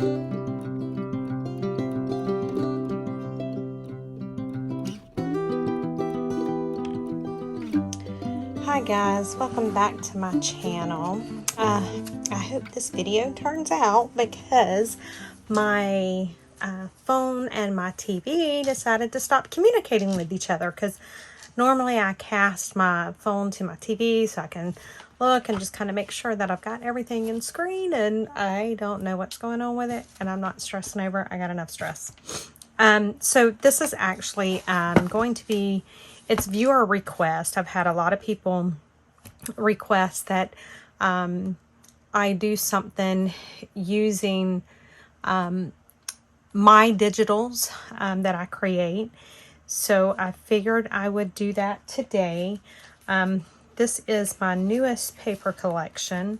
Hi guys, welcome back to my channel. I hope this video turns out because my phone and my TV decided to stop communicating with each other, because normally I cast my phone to my TV so I can look and just kind of make sure that I've got everything in screen, and I don't know what's going on with it, and I'm not stressing over it. I got enough stress. So this is actually going to be, it's viewer request. I've had a lot of people request that I do something using my digitals that I create. So I figured I would do that today. This is my newest paper collection,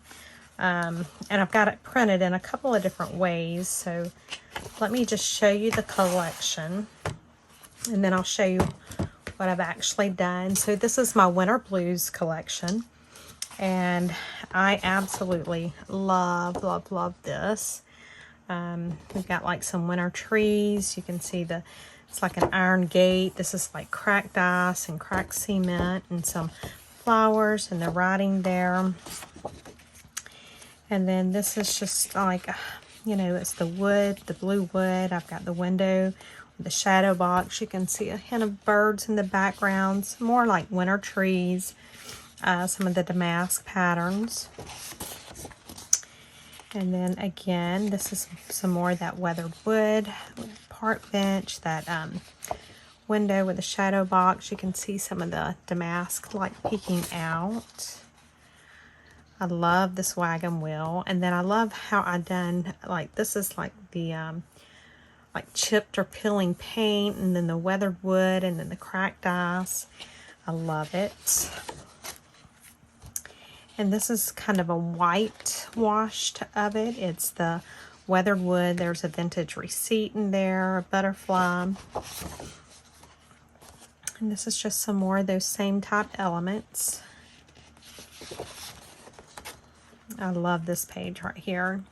and I've got it printed in a couple of different ways. So let me just show you the collection, and then I'll show you what I've actually done. So this is my Winter Blues collection, and I absolutely love this. We've got like some winter trees. You can see it's like an iron gate. This is like cracked ice and cracked cement and some flowers and the writing there. And then this is just like, you know, it's the wood, the blue wood. I've got the window, the shadow box. You can see a hint of birds in the background, some more like winter trees, some of the damask patterns. And then again, this is some more of that weathered wood, park bench, that window with the shadow box. You can see some of the damask like peeking out. I love this wagon wheel. And then I love how I done, like, this is like the like chipped or peeling paint, and then the weathered wood, and then the cracked ice. I love it. And this is kind of a white washed of it. It's the weathered wood. There's a vintage receipt in there, a butterfly. And this is just some more of those same type elements. I love this page right here.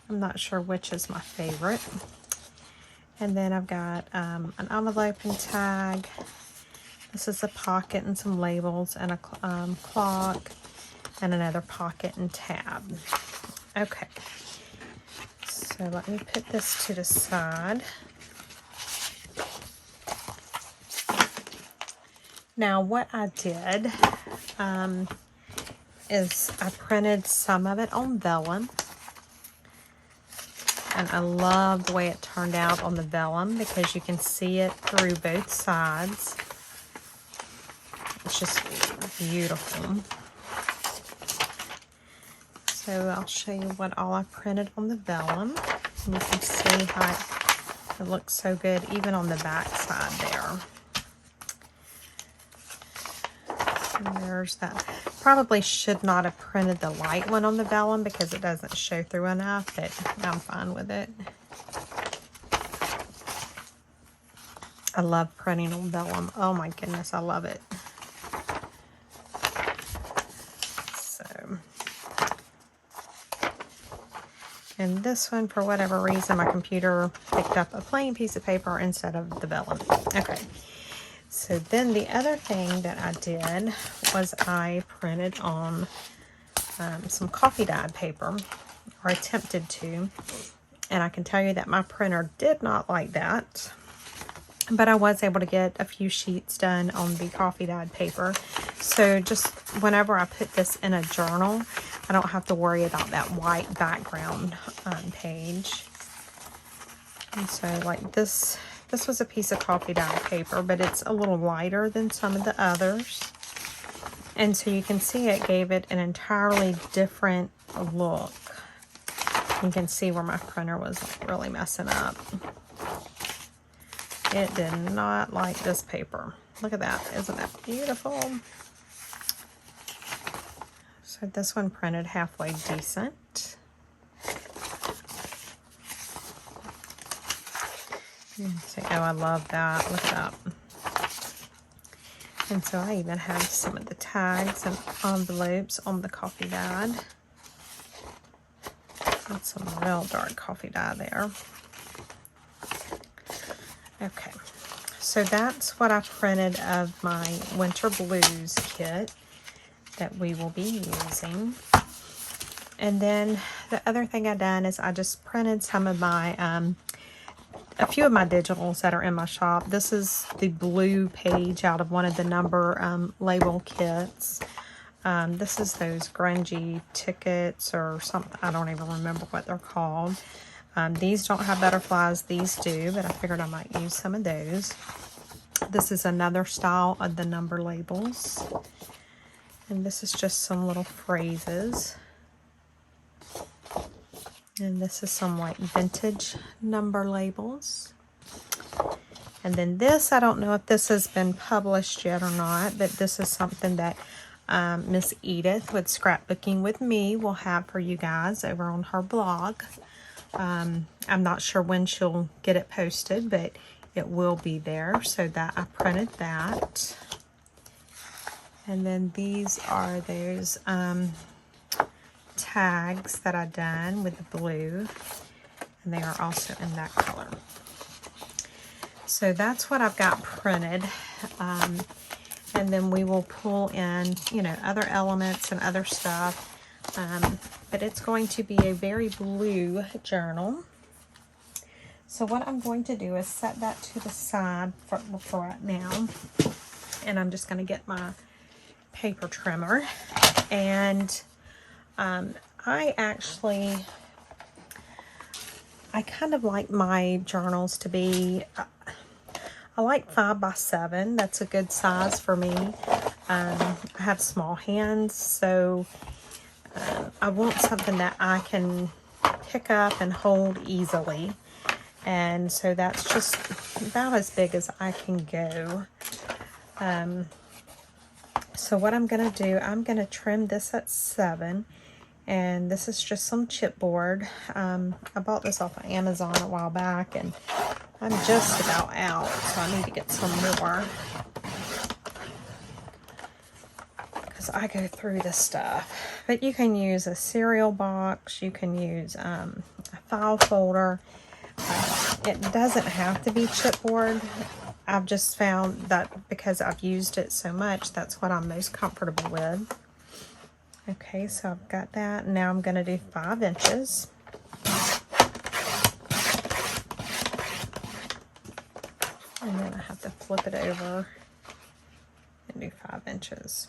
I'm not sure which is my favorite. And then I've got an envelope and tag. This is a pocket and some labels, and a clock, and another pocket and tab. Okay, so let me put this to the side. Now what I did is I printed some of it on vellum. And I love the way it turned out on the vellum, because you can see it through both sides. It's just beautiful. So I'll show you what all I printed on the vellum. And you can see how it looks so good even on the back side there. And there's that. Probably should not have printed the light one on the vellum because it doesn't show through enough, but I'm fine with it. I love printing on vellum. Oh my goodness, I love it. So, and this one, for whatever reason, my computer picked up a plain piece of paper instead of the vellum. Okay. So then the other thing that I did was I printed on some coffee dyed paper, or attempted to, and I can tell you that my printer did not like that, but I was able to get a few sheets done on the coffee dyed paper. So just whenever I put this in a journal, I don't have to worry about that white background page. And so like this was a piece of coffee dyed paper, but it's a little lighter than some of the others. And so you can see it gave it an entirely different look. You can see where my printer was like really messing up. It did not like this paper. Look at that. Isn't that beautiful? So this one printed halfway decent. So, oh, I love that. Look at that. And so I even have some of the tags and envelopes on the coffee dyed. That's some real dark coffee dye there. Okay, so that's what I printed of my Winter Blues kit that we will be using. And then the other thing I done is I just printed some of my, a few of my digitals that are in my shop. This is the blue page out of one of the number label kits. This is those grungy tickets or something. I don't even remember what they're called. These don't have butterflies. These do, but I figured I might use some of those. This is another style of the number labels. And this is just some little phrases. And this is some like vintage number labels. And then this, I don't know if this has been published yet or not, but this is something that Miss Edith with Scrapbooking with Me will have for you guys over on her blog. I'm not sure when she'll get it posted, but it will be there. So that I printed that. And then these are those tags that I done with the blue, and they are also in that color. So that's what I've got printed. And then we will pull in, you know, other elements and other stuff. But it's going to be a very blue journal. So what I'm going to do is set that to the side for right now. And I'm just going to get my paper trimmer. And I kind of like my journals to be, I like 5 by 7. That's a good size for me. I have small hands, so I want something that I can pick up and hold easily. And so that's just about as big as I can go. So what I'm going to do, I'm going to trim this at 7. And this is just some chipboard. I bought this off of Amazon a while back, and I'm just about out, so I need to get some more. Because I go through this stuff. But you can use a cereal box. You can use a file folder. It doesn't have to be chipboard. I've just found that because I've used it so much, that's what I'm most comfortable with. Okay, so I've got that. Now I'm going to do 5 inches. And then I have to flip it over and do 5 inches.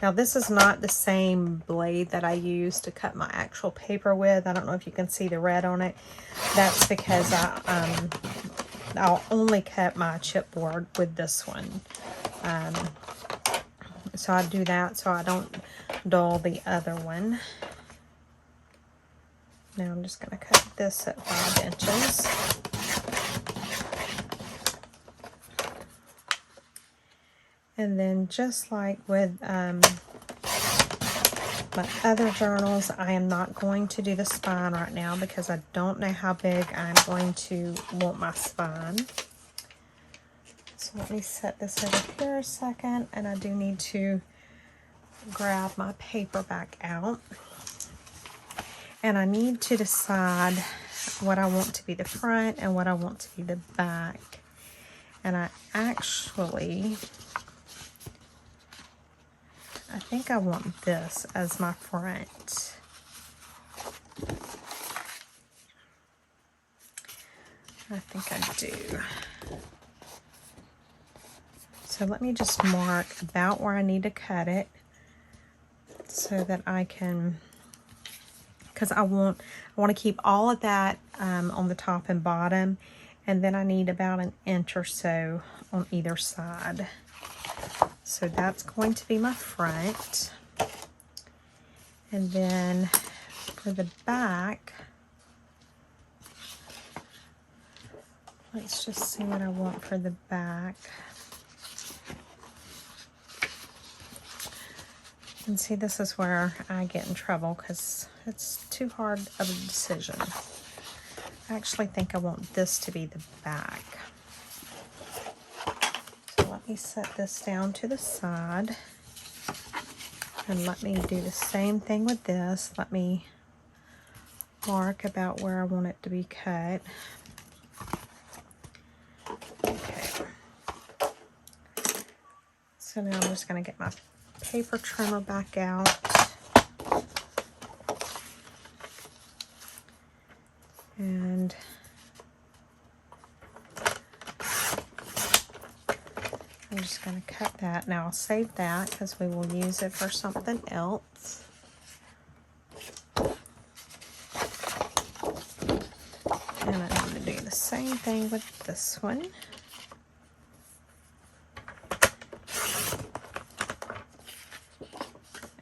Now this is not the same blade that I use to cut my actual paper with. I don't know if you can see the red on it. That's because I'll only cut my chipboard with this one. So I do that so I don't dull the other one. Now I'm just going to cut this at 5 inches. And then just like with my other journals, I am not going to do the spine right now because I don't know how big I'm going to want my spine. So let me set this over here a second, and I do need to grab my paper back out. And I need to decide what I want to be the front and what I want to be the back. And I think I want this as my front. I think I do. So let me just mark about where I need to cut it so that I can, because I want to keep all of that on the top and bottom, and then I need about 1 inch or so on either side. So that's going to be my front. And then for the back, let's just see what I want for the back. And see, this is where I get in trouble because it's too hard of a decision. I actually think I want this to be the back. So let me set this down to the side. And let me do the same thing with this. Let me mark about where I want it to be cut. Okay. So now I'm just going to get my paper trimmer back out. And I'm just going to cut that. Now I'll save that because we will use it for something else. And I'm going to do the same thing with this one.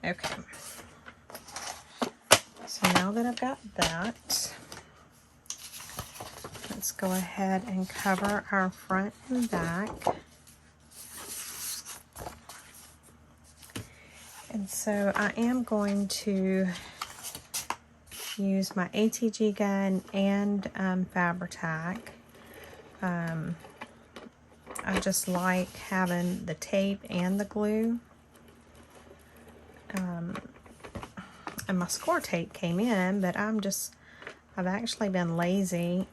Okay. So now that I've got that, let's go ahead and cover our front and back. And so I am going to use my ATG gun and Fabri-Tac. I just like having the tape and the glue. And my score tape came in, but I've actually been lazy.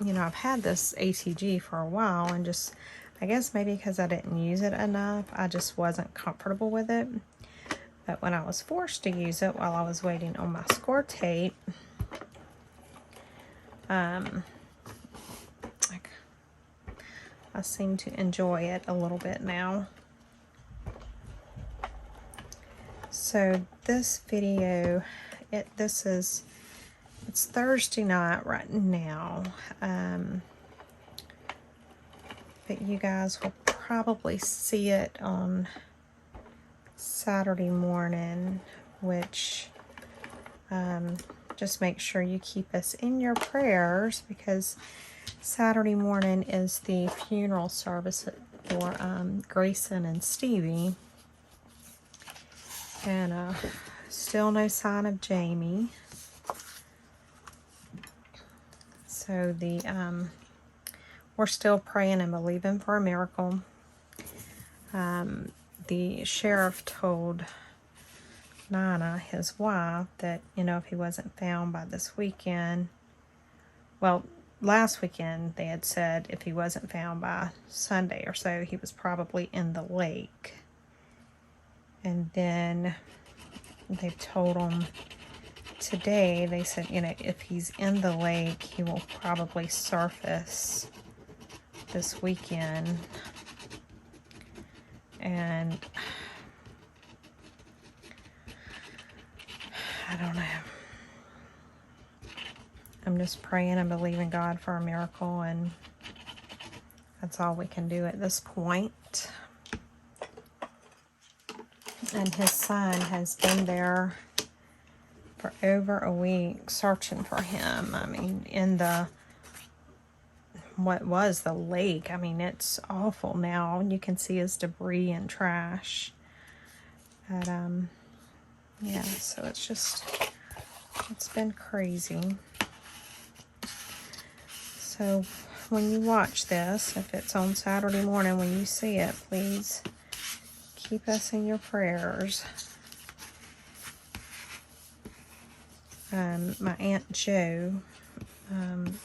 You know, I've had this ATG for a while, and just, I guess maybe because I didn't use it enough, I just wasn't comfortable with it. But when I was forced to use it while I was waiting on my score tape, I seem to enjoy it a little bit now. So this video, it's Thursday night right now, but you guys will probably see it on Saturday morning, which just make sure you keep us in your prayers, because Saturday morning is the funeral service for Grayson and Stevie. And still no sign of Jamie. So we're still praying and believing for a miracle. The sheriff told Nana, his wife, that, you know, if he wasn't found by this weekend, well, last weekend they had said if he wasn't found by Sunday or so, he was probably in the lake. And then they told him today, they said, you know, if he's in the lake, he will probably surface this weekend. And I don't know. I'm just praying and believing God for a miracle, and that's all we can do at this point. And his son has been there for over a week searching for him. I mean, in what was the lake. I mean, it's awful now. You can see his debris and trash. But, yeah, so it's been crazy. So when you watch this, if it's on Saturday morning when you see it, please keep us in your prayers. My Aunt Jo,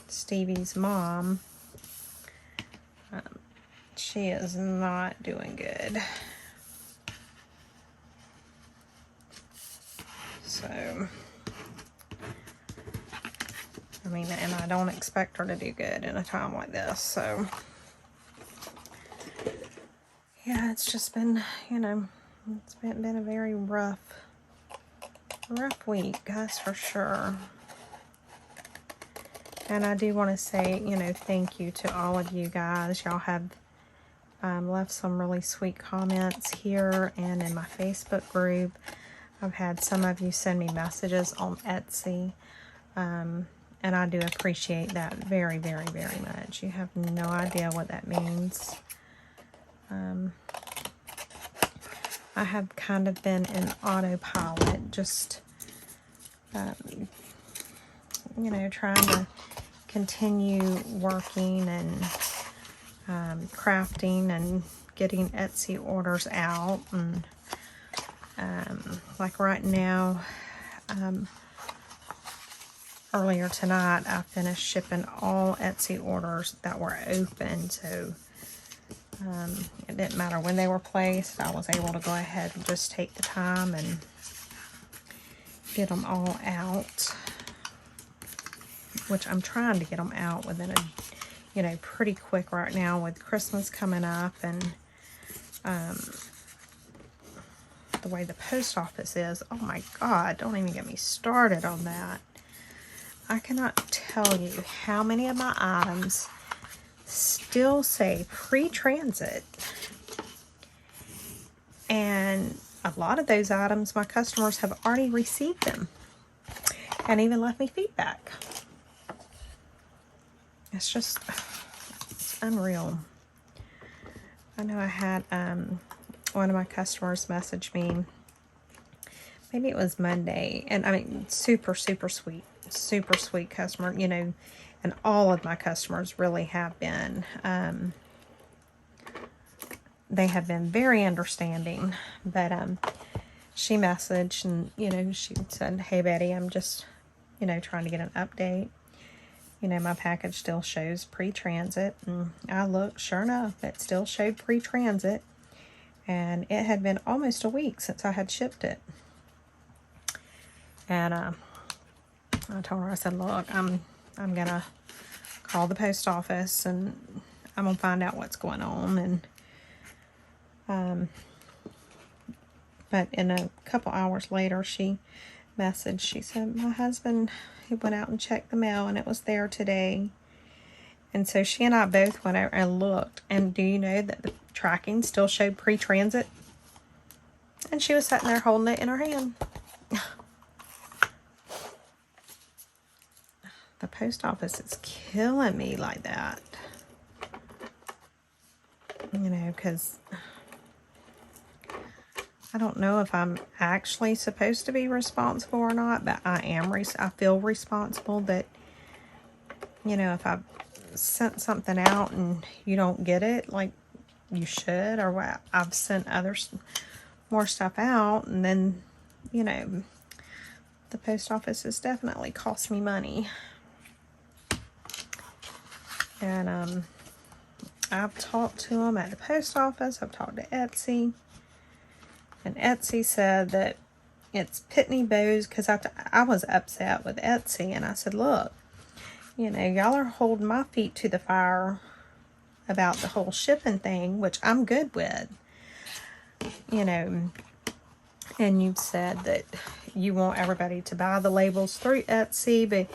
Stevie's mom, she is not doing good. So, I mean, and I don't expect her to do good in a time like this, so. Yeah, it's just been, you know, it's been a very rough week, that's for sure. And I do want to say, you know, thank you to all of you guys. Y'all have left some really sweet comments here and in my Facebook group. I've had some of you send me messages on Etsy. And I do appreciate that very, very, very much. You have no idea what that means. I have kind of been in autopilot, just, you know, trying to continue working and crafting and getting Etsy orders out. And Like right now, earlier tonight, I finished shipping all Etsy orders that were open, so it didn't matter when they were placed. I was able to go ahead and just take the time and get them all out, which I'm trying to get them out within a, you know, pretty quick right now with Christmas coming up and the way the post office is. Oh my God, don't even get me started on that. I cannot tell you how many of my items still say pre-transit. And a lot of those items, my customers have already received them and even left me feedback. It's just, it's unreal. I know I had one of my customers message me, maybe it was Monday, and I mean, super sweet customer, you know, and all of my customers really have been. They have been very understanding, but she messaged and, you know, she said, "Hey Betty, I'm just, you know, trying to get an update. You know, my package still shows pre-transit." And I looked, sure enough, it still showed pre-transit, and it had been almost a week since I had shipped it. And I told her, I said, "Look, I'm gonna call the post office and I'm gonna find out what's going on." And but in a couple hours later, she messaged. She said, "My husband, he went out and checked the mail and it was there today." And so she and I both went out and looked, and do you know that the tracking still showed pre-transit? And she was sitting there holding it in her hand. The post office is killing me like that. You know, because I don't know if I'm actually supposed to be responsible or not, but I am. I feel responsible that, you know, if I sent something out and you don't get it like you should, or what, I've sent more stuff out, and then, you know, the post office has definitely cost me money. And I've talked to them at the post office. I've talked to Etsy. And Etsy said that it's Pitney Bowes, because I was upset with Etsy. And I said, "Look, you know, y'all are holding my feet to the fire about the whole shipping thing, which I'm good with. You know, and you've said that you want everybody to buy the labels through Etsy, but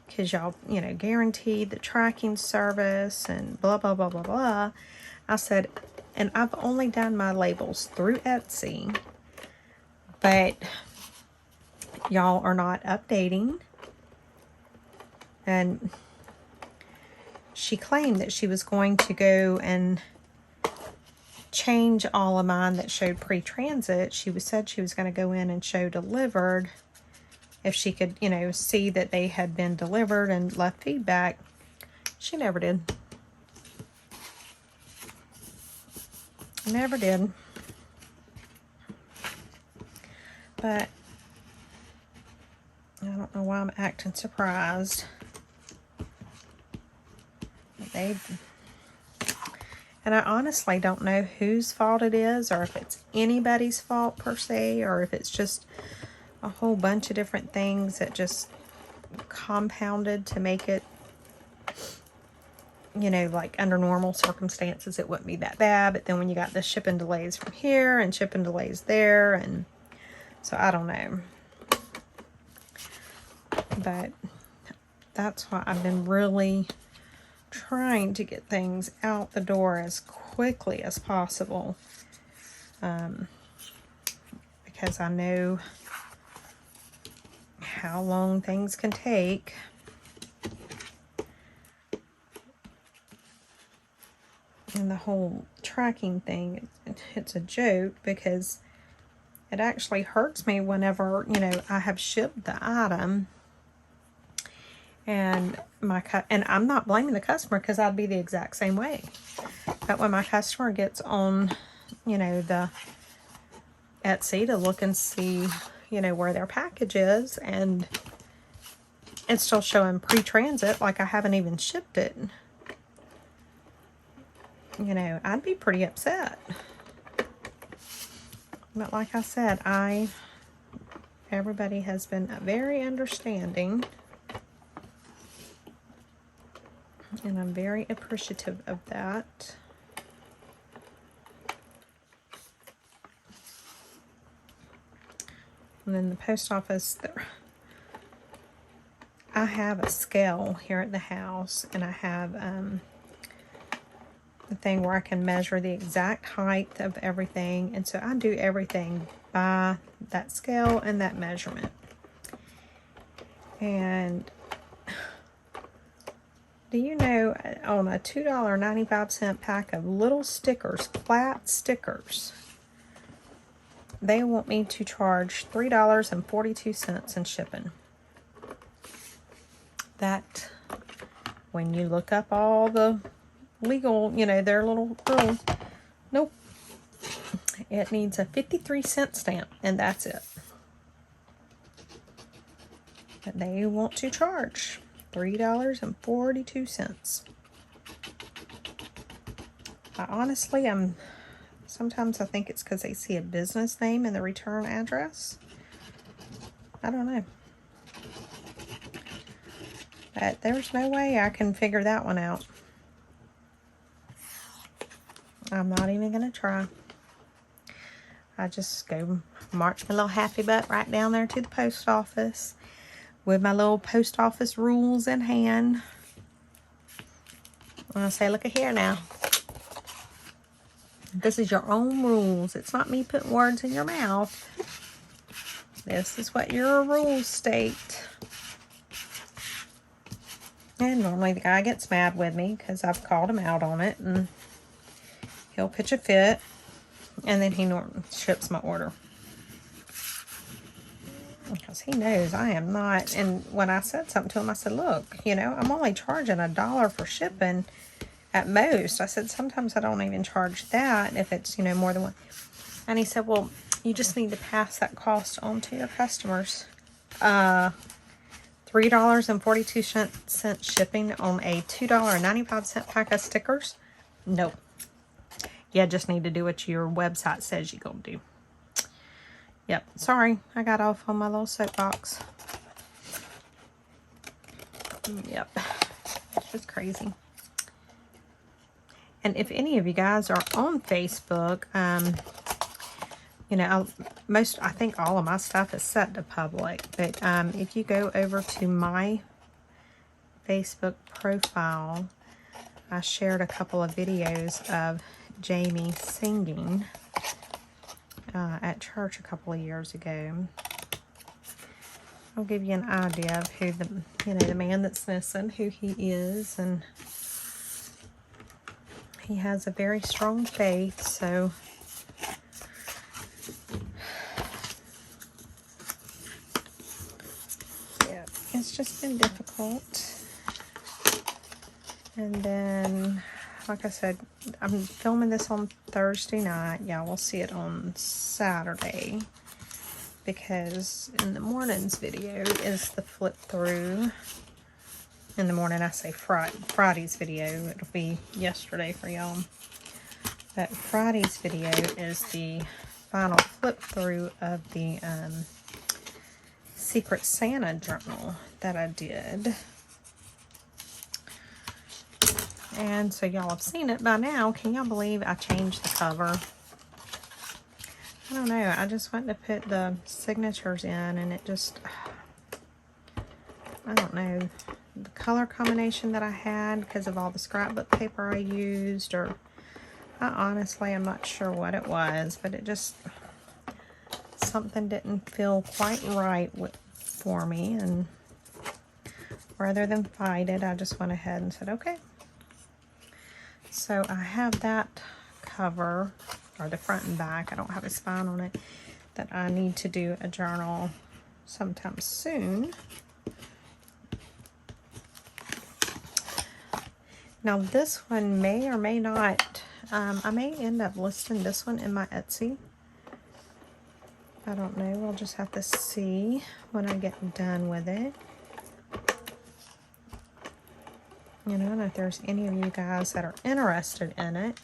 because y'all, you know, guaranteed the tracking service and blah, blah, blah, blah, blah." I said, "And I've only done my labels through Etsy, but y'all are not updating." And she claimed that she was going to go and change all of mine that showed pre-transit. She said she was going to go in and show delivered if she could, you know, see that they had been delivered and left feedback. She never did. Never did. But I don't know why I'm acting surprised. And I honestly don't know whose fault it is, or if it's anybody's fault per se, or if it's just a whole bunch of different things that just compounded to make it, you know, like under normal circumstances it wouldn't be that bad, but then when you got the shipping delays from here and shipping delays there, and so I don't know. But that's why I've been really trying to get things out the door as quickly as possible, because I know how long things can take. And the whole tracking thing, it's a joke, because it actually hurts me whenever, you know, I have shipped the item and and I'm not blaming the customer, because I'd be the exact same way. But when my customer gets on, you know, the Etsy to look and see, you know, where their package is, and it's still showing pre-transit, like I haven't even shipped it. You know, I'd be pretty upset. But like I said, everybody has been very understanding, and I'm very appreciative of that. And then the post office, I have a scale here at the house, and I have the thing where I can measure the exact height of everything, and so I do everything by that scale and that measurement. And do you know, on a $2.95 pack of little stickers, flat stickers, they want me to charge $3.42 in shipping. That, when you look up all the legal, you know, their little rules, nope. It needs a 53-cent stamp, and that's it. But they want to charge $3.42. Honestly, sometimes I think it's because they see a business name in the return address. I don't know. But there's no way I can figure that one out. I'm not even going to try. I just go march my little happy butt right down there to the post office with my little post office rules in hand. And I say, look at here now. This is your own rules. It's not me putting words in your mouth. This is what your rules state. And normally the guy gets mad with me because I've called him out on it, and he'll pitch a fit, and then he ships my order. Because he knows I am not. And when I said something to him, I said, look, you know, I'm only charging $1 for shipping at most. I said, sometimes I don't even charge that if it's, you know, more than one. And he said, well, you just need to pass that cost on to your customers. $3.42 shipping on a $2.95 pack of stickers? Nope. You just need to do what your website says you're going to do. Yep. Sorry, I got off on my little soapbox. Yep. It's just crazy. And if any of you guys are on Facebook, you know, I think all of my stuff is set to public. But if you go over to my Facebook profile, I shared a couple of videos of Jamie singing at church a couple of years ago. I'll give you an idea of who the man that's missing, who he is, and he has a very strong faith, so yeah, it's just been difficult. And then, like I said, I'm filming this on Thursday night. Y'all will see it on Saturday, because in the morning's video is the flip through. In the morning, I say Friday's video. It'll be yesterday for y'all. But Friday's video is the final flip through of the Secret Santa journal that I did. And so y'all have seen it by now. Can y'all believe I changed the cover? I don't know. I just went to put the signatures in, and it just, I don't know, the color combination that I had because of all the scrapbook paper I used, or I honestly am not sure what it was, but it just, something didn't feel quite right for me, and rather than fight it, I just went ahead and said, okay. So I have that cover, or the front and back, I don't have a spine on it, that I need to do a journal sometime soon. Now this one may or may not, I may end up listing this one in my Etsy. I don't know. We'll just have to see when I get done with it. You know, and if there's any of you guys that are interested in it,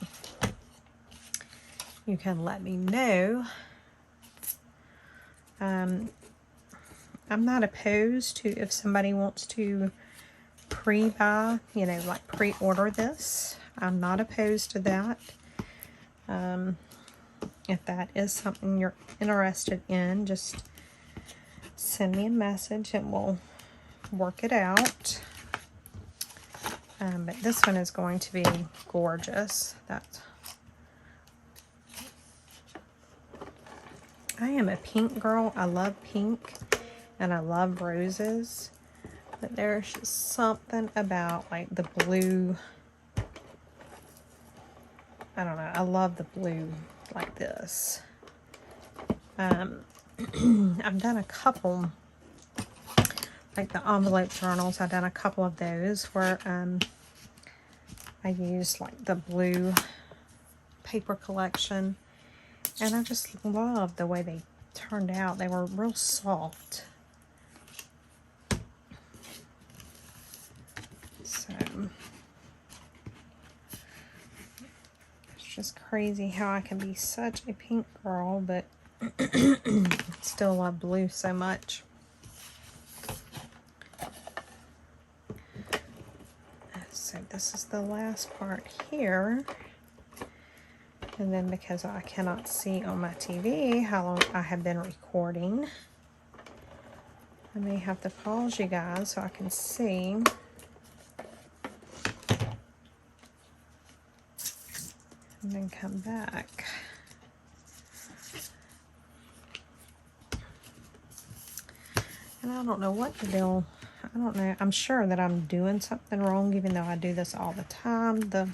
you can let me know. I'm not opposed to if somebody wants to pre-buy, you know, like pre-order this. I'm not opposed to that. If that is something you're interested in, just send me a message and we'll work it out. But this one is going to be gorgeous. I am a pink girl. I love pink and I love roses. But there's just something about like the blue. I don't know. I love the blue like this. I've done a couple, like the envelope journals. I've done a couple of those where I used like the blue paper collection. And I just love the way they turned out. They were real soft. So it's just crazy how I can be such a pink girl, but still love blue so much. So this is the last part here. And then because I cannot see on my TV how long I have been recording, I may have to pause you guys so I can see. And then come back. And I don't know what the deal, I don't know. I'm sure that I'm doing something wrong, even though I do this all the time. The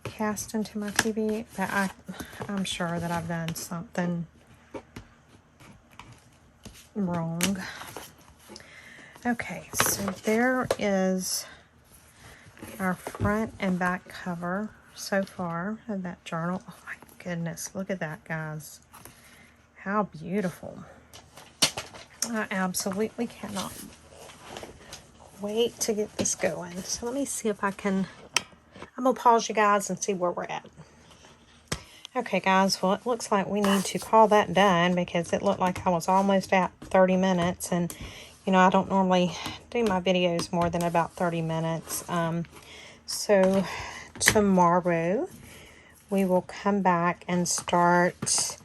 cast into my TV, but I'm sure that I've done something wrong. Okay, so there is our front and back cover so far of that journal. Oh my goodness, look at that, guys. How beautiful. I absolutely cannot wait to get this going. So let me see if I can, I'm going to pause you guys and see where we're at. Okay, guys, well, it looks like we need to call that done because it looked like I was almost at 30 minutes. And, you know, I don't normally do my videos more than about 30 minutes. So tomorrow we will come back and start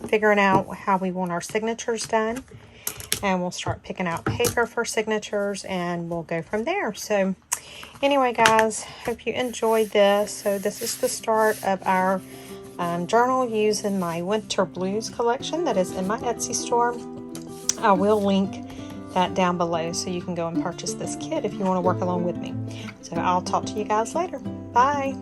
figuring out how we want our signatures done. And we'll start picking out paper for signatures and we'll go from there. So anyway, guys, hope you enjoyed this. So this is the start of our journal using my Winter Blues collection that is in my Etsy store. I will link that down below so you can go and purchase this kit if you want to work along with me. So I'll talk to you guys later. Bye.